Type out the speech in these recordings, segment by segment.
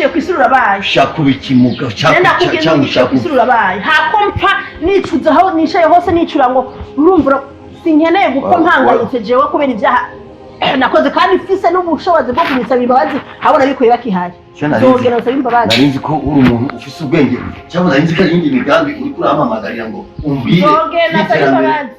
nakubwiye kwisirura baye shakuba ikimuga cyangwa kwisirura baye hakompa nicuza aho nishaye hose nicura ngo urumva sinkeneye guko mpangayitse jewe kubera ibyaha nakoze kandi mfise n'ubushobozi bwo kumisaba imbabazi habona bikuye bakihaye zogera usaba imbabazi narinzi ko uri umuntu ufise ubwenge cyangwa narinzi ko yindi migambi uri kuramamagarira ngo umbire zogera usaba imbabazi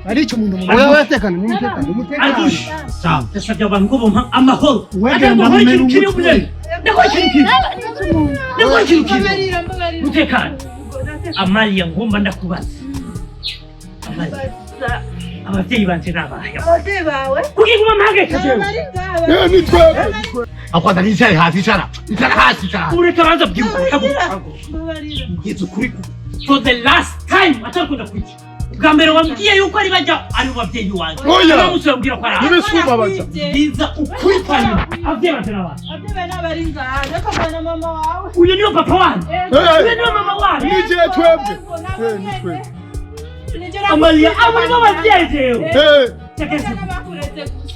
Aricho mundo wewe tekana ni mutekano sawa tasabye abantu ko bompa amahoro wegenda mu kiri ubye mutekano Amalia ngomba ndakubaza Amalia abavyeyi banje nabaye abavyeyi bawe kuki kuma mpageka jewe ni twe akwanda nicaye hasi cara ureka banza byibuka ngize kuri for the last time atakunda kwiki Gambere wambwiye yuko ari bajya ari bavyeyi wanje. Oya. Mbwira ko ari. Nibisumba baza. Biza ukwitanya. Avye batana bana. Avye n'abaringa. Reka bana mama wawe. Uyu niyo papa wanje. Uyu niyo mama wanje. Nije twebwe. Amalia abo bavyeyi jewe.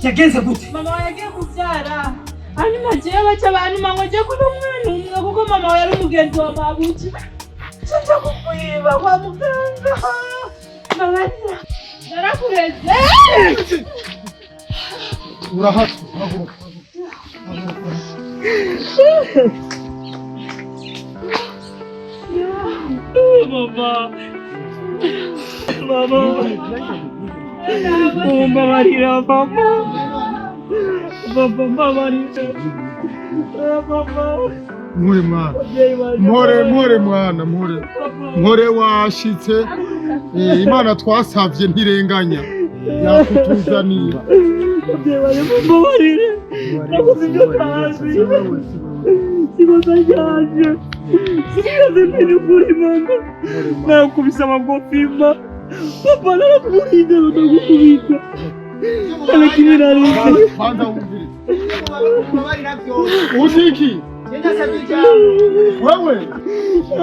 Chagenze gute. Mama wawe yagiye kuvyara. Hanyuma jewe baca abantu mangoje kuri umwana umwe kuko mama wawe yari umugenzi wa mabuji. Cyo kukwiba kwa muganga. Mabaria. Narakureze. Urahatse. Mama. Oh, Maria, mama. Muri mwana. More mwana, more washitse. Imana twasavye ntirenganya. Yakutuzanira. Mbabarire. Nakuzibyo kazi. Sibazajanje. Sikize mbere kuri mama. Nakubisa amagofima. Papa narakubita ndagukubita. Lakini nalinde. Kwanza umvire. Uziki. Wewe.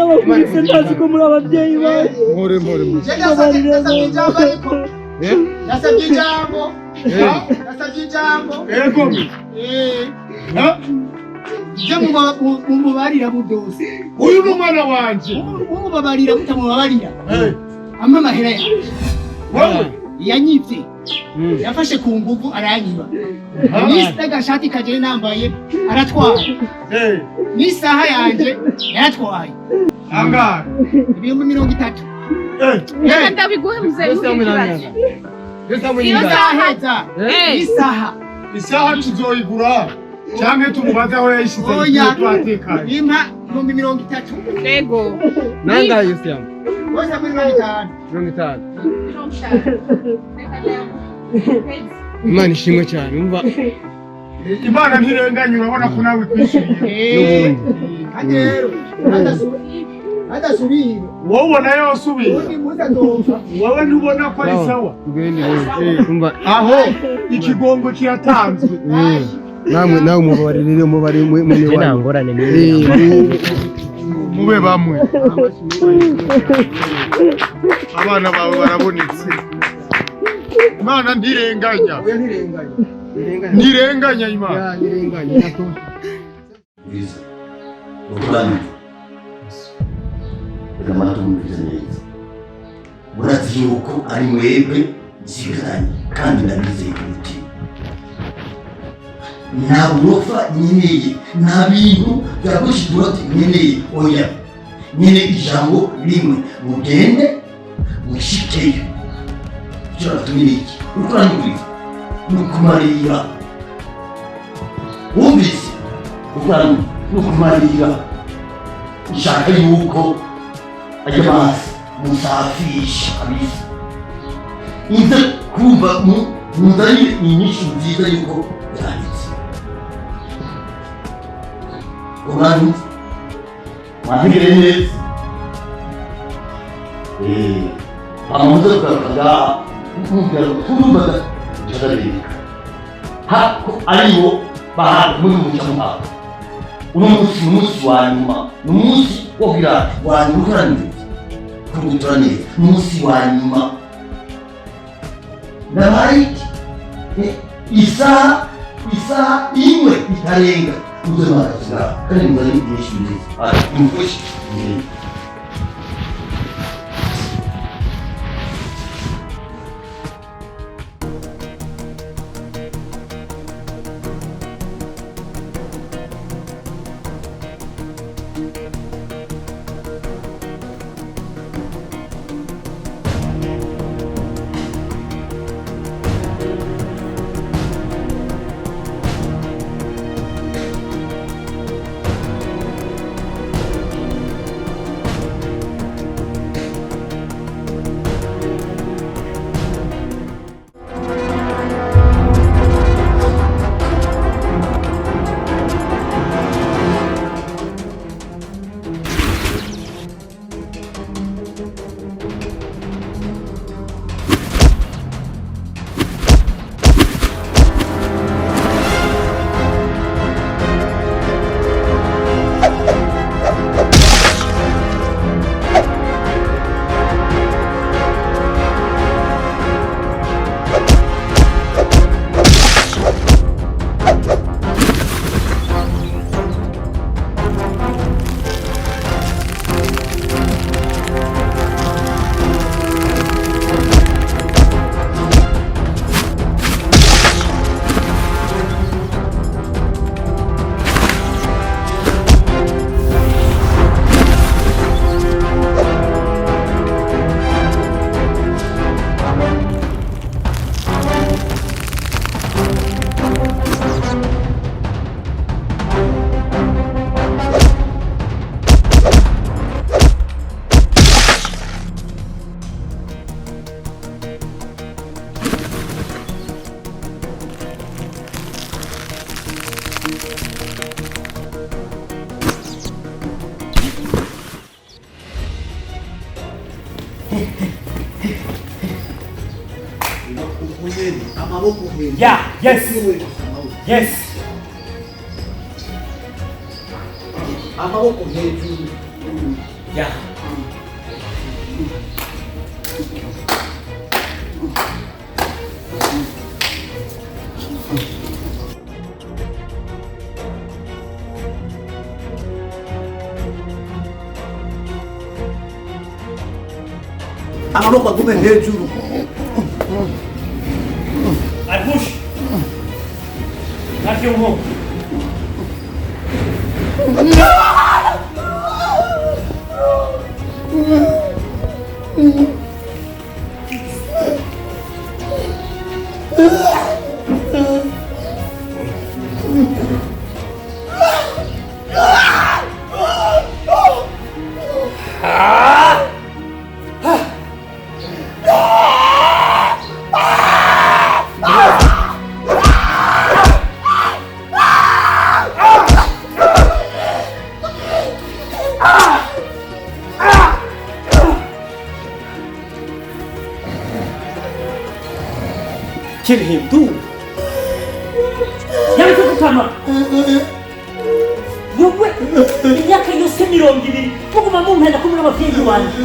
Abakubise ndazi ko muri abavyeyi bawe. More. Nasabye ijambo. Ego. Umubarira budose. Uyu mwana wanje. Umubabarira mutamubabarira. Amma mahera yawe. Wewe. Yanyivye. Yafashe ku nguvu aranyiba. Nista gashati kaje nambaye aratwara. Nisaha yanje yaratwaye. Angara. 30. Reka ndabiguhe muzee. Isaha tuzoyigura. Canke tumubaza aho yayishize twatekanye. Impa 30. Ego. Nanga yose yangu. Wose muri 5. 50. Imana ishimwe cyane umva. Imana ntirenganya urabona ko nawe kwishiriye. Hagero. Adasubire. Wowe ubona yose ubire. Wowe ntubona ko ari sawa. Umva aho ikigongo kiratanzwe. Nawe mubabarire mune nangorane mube bamwe. Abana bawe barabonetse. Imana ntirenganya. Oya ntirenganya Imana. Ya ntirenganya. Biza. Ubani. Kama tumvise neza. Murazi yuko ari mwebwe nsigaranye kandi ndabizeye ku mutima. Nta burofa nkeneye, nta bintu bya bushiduroti nkeneye, oya. Nkeneye ijambo rimwe, mugende mushikeyo. Icyo natumye ni iki? Ukuranyumviriza ni ukumarira. Wumvise? Ukuranyumviriza ni ukumarira. Nshaka yuko ajya mazi musafisha kabisa. Inza kumva muzanye inyishu nziza yuko yanditse. Uranyumva? Mwahigire neza. Amamuza tukakaga kurumbaga nshadabirika. Hako aribo bahaga muri mucamuhaka. Uno munsi wa nyuma, umunsi wo kugira wanyu ukoranire kugutora neza, umunsi wa nyuma. Nabaye isaha imwe itarenga uze maraza kandi muzanye byinshi nziza. Mufashe Yeah, yes. Yes. Amaboko hejuru. Yeah. Amaboko agume hejuru. I push. Not your home. Kill him, do. Yari kukutama. Wewe, imyaka yose 200 muguma mumpenda kumwe n'abavyeyi banje.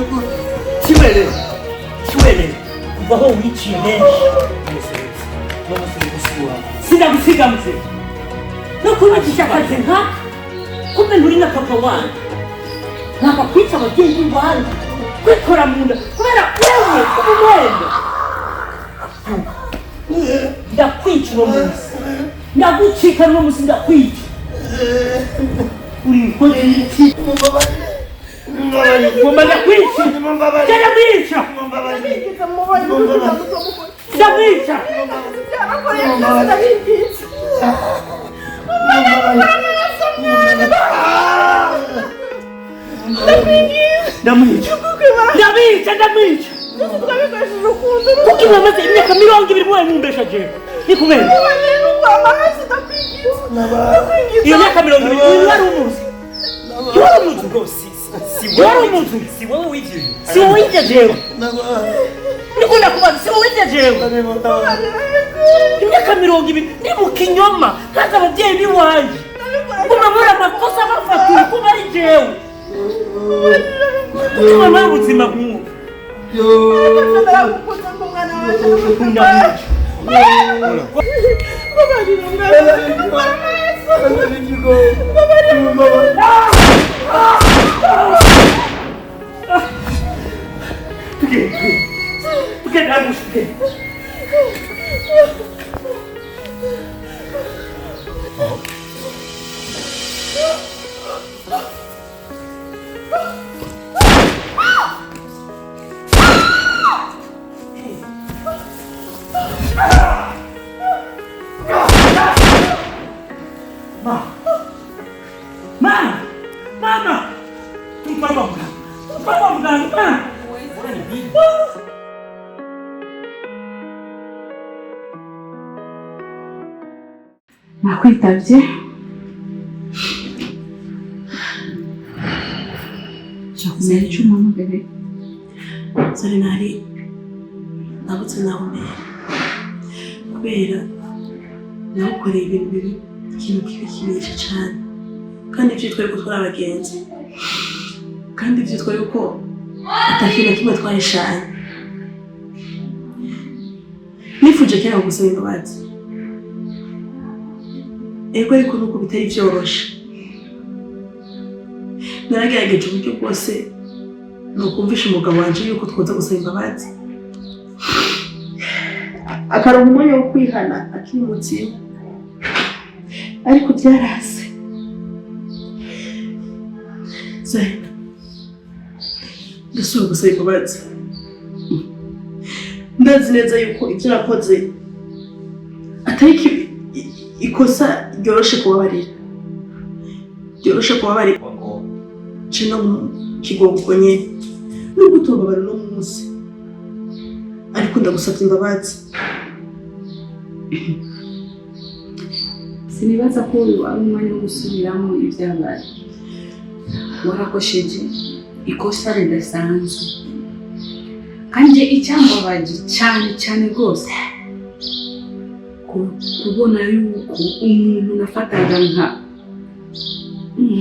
Kiwele. Kuva aho wiciye benshi. Sinagusigamze. No kubigisha akazi nkaka. Kumbe nturi na papa wanjye. Ntabwo kwica abavyeyi banje. Kwikora mu nda kubera wewe umwenda. ndakwica uwo munsi ndagucika n'uwo munsi ndakwica uri inkozi y'iki ngomba ndakwica ndamwica ndamwica ndamwica kuko imaze imyaka 20 mubaye mumbesha jewe ni kubera iyo myaka 20 wari umuzi rwose si wowe w'ibyo jewe niko ndakubaza si wowe w'ibyo jewe imyaka 20 ni mu kinyoma kaza ababyeyi biwanje kumamura amakosa bafatira kuba ari jewe kumamura ubuzima bw'umuntu nakwitabye chakumenya icyo umpamagaye sore nari nabutse nahumeye kubera nawukoreye ibintu bibi ikintu kibi kinisha cyane kandi ibyo twari gutwara abagenzi kandi ibyo twari uko atakintu kimwe twahishaye nifuje kera gusaba imbabazi ego ariko nuko bitari byoroshe naragerageje uburyo bwose nukumvisha umugabo wanje yuko twoza gusaba imbabazi akaronka umwanya wo kwihana akiri mutima ariko byarase Zaina ndasubira gusaba imbabazi ndazi neza yuko ibyo nakoze atari ikosa ryoroshe kubabarira kino kigongo nyene no gutobabara no munsi ariko ndagusabye imbabazi sinibaza ko ari umwanya wo gusubiramo ibyabaye warakosheje ikosa ridasanzwe kandi icyambabaje cyane rwose kubona yuko umuntu nafataga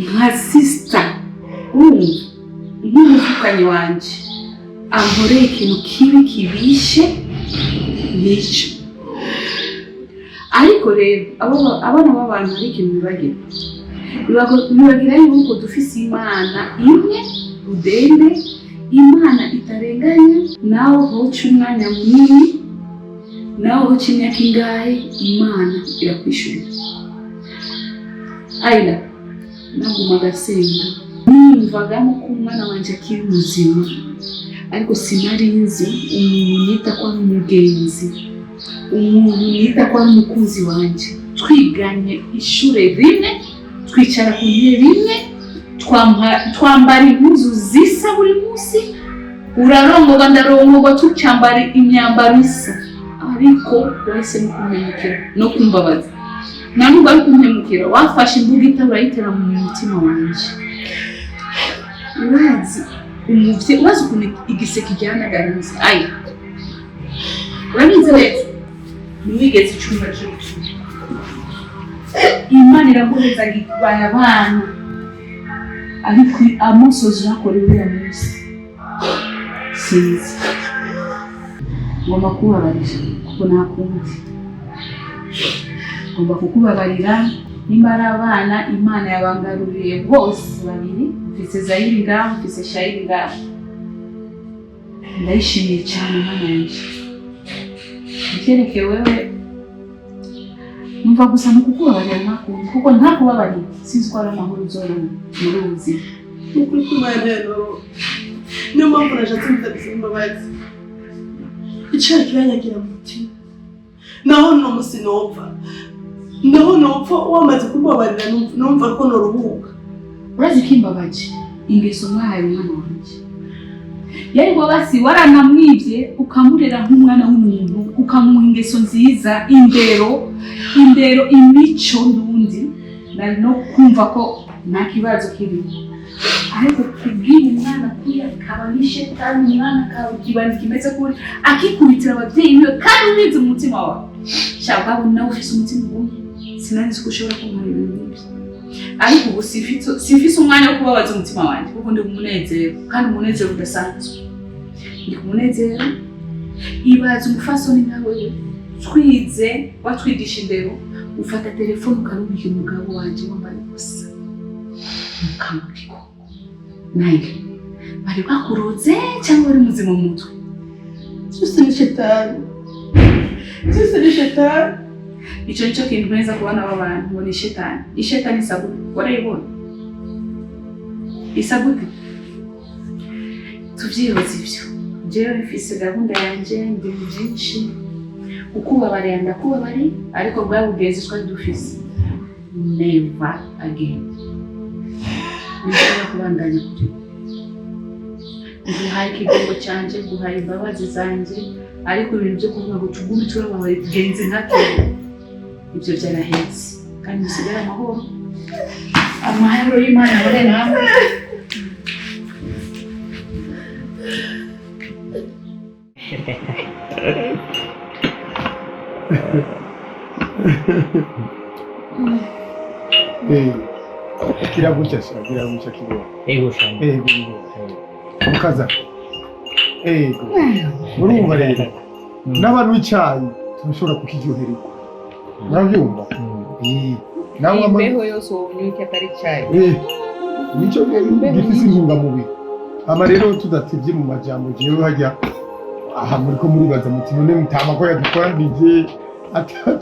nka sister nk'umufukanyi wanje ankoreye ikintu kibi kibishe nicyo ariko rero abana b'abantu ari ikintu bibagira yuko dufise imana imwe udende imana itarenganya nawe hoca umwanya munini nawe hoca imyaka ingahe imana irakwishurira ayila nagumaga senga nimvagamo ko umwana wanje akiri muzima ariko sinari nzi umuntu nita ko ari umugenzi umuntu nita ko ari umukunzi wanje twiganye ishure rimwe twicara ku ntebe imwe twambara impuzu zisa buri munsi urarongorwa ndarongorwa tucyambara imyambaro isa ariko wese no kumpemukira no kumbabaza ntabwo ari kumpemukira wafashe imbugita urayitera mu mutima wanje urazi ukuntu igiseke kijyanagariza ayi urabizi rero ntiwigeze icyumba cy'ubucuti imana iraguheza gitwaye abana ariko amusozi yakorewe uriya munsi sinzi ngomba kubabarira kuko nakumva ngomba kukubabarira nimba ari abana imana yabangaruriye bose babiri mfise Zayiri ngaho mfise Shayiri ngaho ndayishimiye cyane imana yanje icyerekeye wewe numva gusa no kukubabarira ntakundi kuko ntakubabarira sinzi ko ari amahoro uzora muri ubu buzima. Ni ukuri kw'Imana rero niyo mpamvu nashatse mutabiza imbabazi. Icyaha kiranyagira mu mutima naho no musi nopfa wamaze kumbabarira numva ko noruhuka. Urazi ko imbabazi ingeso mwahaye umwana wanjye yari basi waranamwibye ukamurera nk'umwana w'umuntu ukamuha ingeso nziza indero imico ndundi nari no kumva ko nta kibazo kiri ariko kubwira umwana kuri akaba n'ishetani umwana akawe kibandi kimeze kuri akikubitira ababyeyi biwe kandi ubizi mu mutima wawe shaka nawe ufise umutima umwe sinanzi ko ushobora kumara ibintu nk'ibyo ariko ubu sifise umwanya wo kubabaza umutima wanjye kuko ndi umunezero kandi umunezero udasanzwe ndi umunezero ibaza umufasoni nawe twize watwigisha indero ufata telefone ukarubika umugabo wanjye wambaye gusa mukamukiko naye bari bakuroze cyangwa bari muzima mu mutwe Cyose ni shetani icyo nicyo kintu neza ku bana b'abantu ngo ni shetani. Ishetani isa gute warayibona isa gute tuvyibaza ivyo jewe mfise gahunda yanje ndi byinshi ukubabarira ndakubabari ariko bwa bugenzi twari dufise never again nishobora kubandanya kuri nguhaye ikigongo canje nguhaye imbabazi zanje ariko ibintu byo kuvuga ngo tugume turababaye tugenzi ntacyo ibyo byarahetse kandi musigara amahoro y'Imana abone namwe. Kiragucha kibo. Ego shamba. Ego. Mukaza. Ego. Urumva rero. N'abantu icyayi tushobora kukiryohererwa. Murabyumva? Nawe imbeho yose unyuke atari cyayi. Nicyo gifise intungamubiri. Ama rero tudatevye mu majambo jewe hajya aha muri ko muribaza muti none mutama ko yadukwanije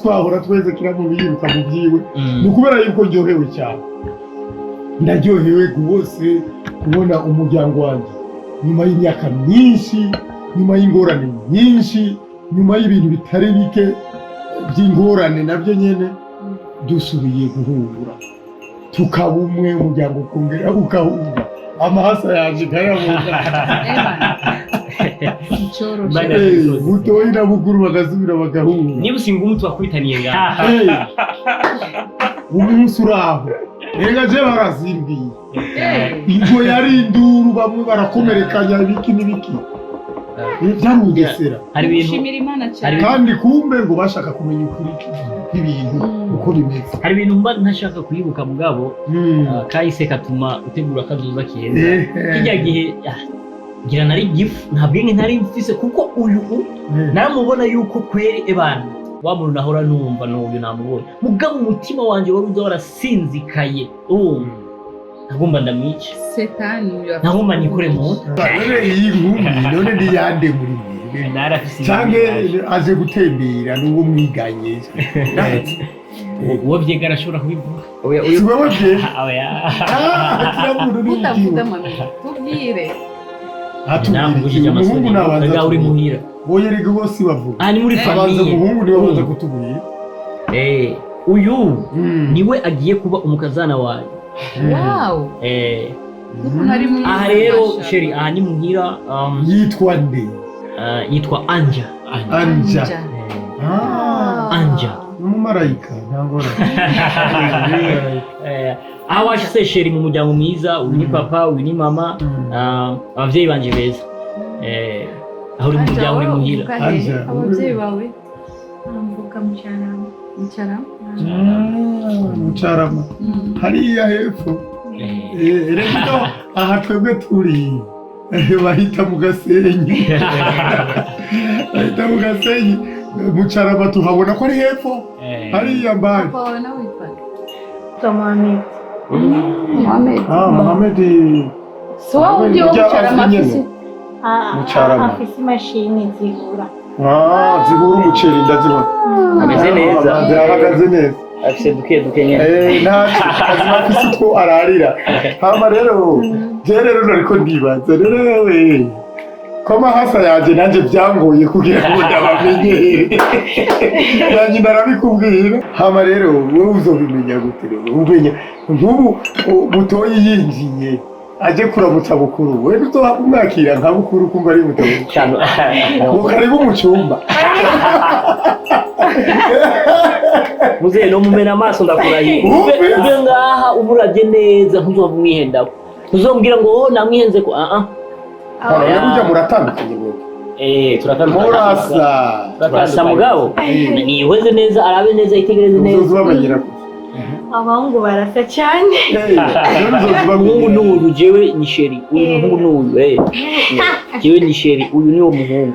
twahora tweze kiramubiruka mu byiwe. Ni kubera yuko ndyohewe cyane. Ndaryohewe rwose kubona umuryango wanjye nyuma y'imyaka myinshi, nyuma y'ingorane nyinshi, nyuma y'ibintu bitari bike by'ingorane nabyo nyene dusubiye guhura tukaba umwe umuryango ukongera ukahura amahasa yaje kayabona butoyi na bukuru bagasubira bagahura niba usinga umutu wakwitaniye ngaho umunsi uraho rega je barazimbiye ingo yari induru bamwe barakomerekanya ibiki n'ibiki byamugesera hari ibintu shimira Imana cyane kandi kumbe ngo bashaka kumenya ukuri kw'ibintu uko bimeze. Hari ibintu mba ntashaka kuyibuka mugabo kahise katuma utegura akazuza keza kijya gihe ngira nari gifu nta bwenge ntari mfise kuko uyu naramubona yuko kweri ebana wa muntu nahora numva n'uyu namubona mugabo umutima wanje wari uza warasinzikaye nagomba ndamwica setani nagomba nikore mu none iyi nkumi none ndi yande muri mwe narafise cyangwa aje gutembera n'uwo mwiganye uwo byega arashobora kubivuga si wowe byega utavuga mama tubwire namubujije amasoni ngaho uri muhira wowe rega bose bavuga ni muri abanza famiye umuhungu niwe baza kutubwira uyu niwe agiye kuba umukazana wanjye. Wow. Aha rero sheri aha ni muhira yitwa nde? Yitwa Anja. Anja. Umumarayika ntangora. Aha washyize sheri mu muryango mwiza uyu ni papa uyu ni mama ababyeyi banje beza aho uri mu muryango uri muhira. Ababyeyi bawe mvuka Mucarama hariya hepfo rero aha twebwe turi bahita mu Gasenyi Mucarama tuhabona ko ari hepfo hariya mbari Mohamed afise imashini zigura zibura umuceri ndazibona ameze neza zirahagaze neza afise duke nyene ntacyo kazima afise utwo ararira hama rero je rero nariko ndibaza rero wewe koma hasa yanje nanje byangoye kugira ngo ndabamenyere nanjye narabikubwira hama rero wowe uzobimenya gute rero umenya nk'ubu mutoyi yinjiye aje kuramutsa bukuru we uzohava umwakira nka bukuru kumva ari mutoyi cyane karibu mu cyumba muze no mumena amaso ndakurahiye ube ngaha uburavye neza ntuzova umwihendaho uzombwira ngo namwihenze ko burya muratandukanye bwo turatandukanye murasa mugabo nihweze neza arabe neza yitegereze neza uzobamenyera abahungu barasa cyane umuhungu n'uyu jewe ni sheri uyu muhungu n'uyu jewe ni sheri uyu niwo muhungu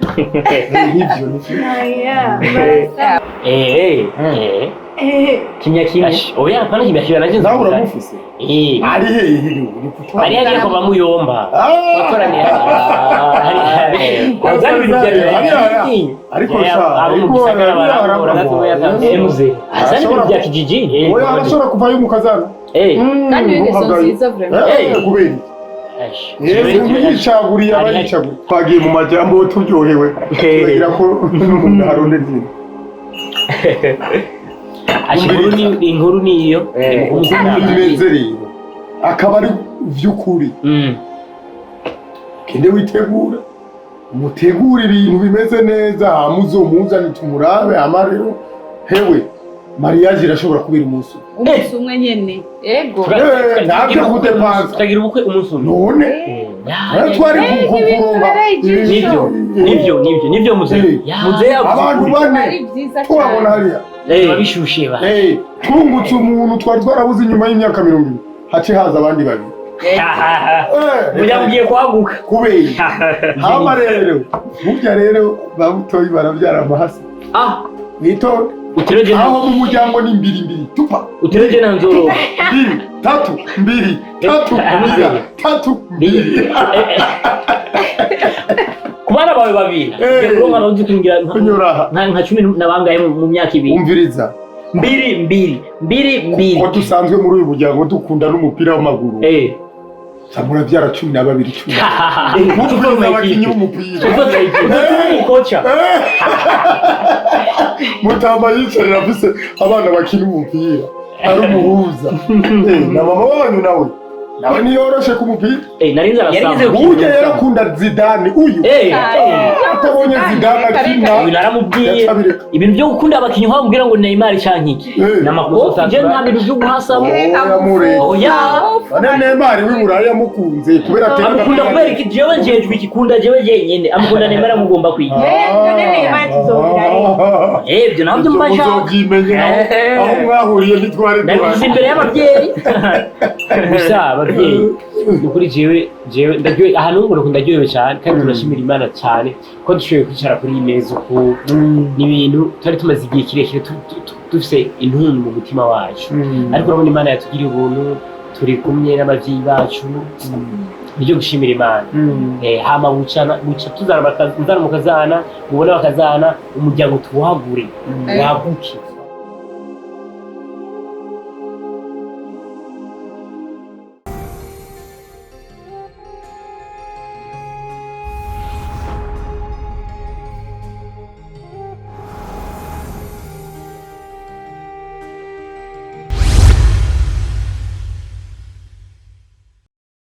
kimya kimya oya pana kimya kimya naje nawe uramufise ari hehe ari hagiye kuva muyomba bakoraniye ariko azana bya kijiji oya arashobora kuvayo mukazana kandi wese nziza vraiment kubera yicaguriye abayicaguriye twagiye mu majambo turyohewe tugira ko n'umuntu haronde nzira inkuru niyo imeze akaba ari vy'ukuri kende witegura mutegura ibintu bimeze neza hamuzomuzane tumurabe amarero hewe mariage irashobora kubera umunsi umwe nyene ego ntabyo kudepansa tagira ubukwe umunsi umwe none twari nivyo muze abantu bane twabona hariya babishushe ba twungutse umuntu twari twarabuze inyuma y'imyaka 20 hace haza abandi babiri mugiye kwaguka kubera hama rero burya rero babutoyi barabyara amahasi nitonde utereje aho mu muryango ni mbiri tupa utereje na nzoro mbiri tatu kubana bawe babiri kuronka no dukingira nka 10 nabangaye mu myaka ibiri umviriza mbiri ko dusanzwe muri uyu muryango dukunda n'umupira w'amaguru samura byara 12 10 abakinyi b'umupira kocha mutamba yicarira afise abana bakina umupira ari umuhuza na mama wanyu nawe niyoroshe ku mupira narinze arasamba uje yarakunda Zidane uyu atabonye Zidane akina uyu naramubwiye ibintu byo gukunda abakinyi aho ambwira ngo Neymar cankiki namakosa je nta bintu byo guhasamo oya Neymar w'Iburaya mukunze kubera amukunda kubera iki jewe njejwe ikikunda jewe jenyene amukunda Neymar mugomba kwiga byo nabyo mbasha aho mwahuriye ntitwari ndabizi imbere y'ababyeyi gusa ababyeyi ukuri jewe ndaryoye ahantu ngo ndaryoyewe cyane kandi turashimira Imana cyane ko dushoboye kwicara kuri iyi meza uko n'ibintu twari tumaze igihe kirekire dufise intuntu mu mutima wacu ariko urabona Imana yatugiriye ubuntu turi kumwe n'abavyeyi bacu nibyo gushimira Imana hama buca tuzana mukazana mubona bakazana umuryango tuwagure waguke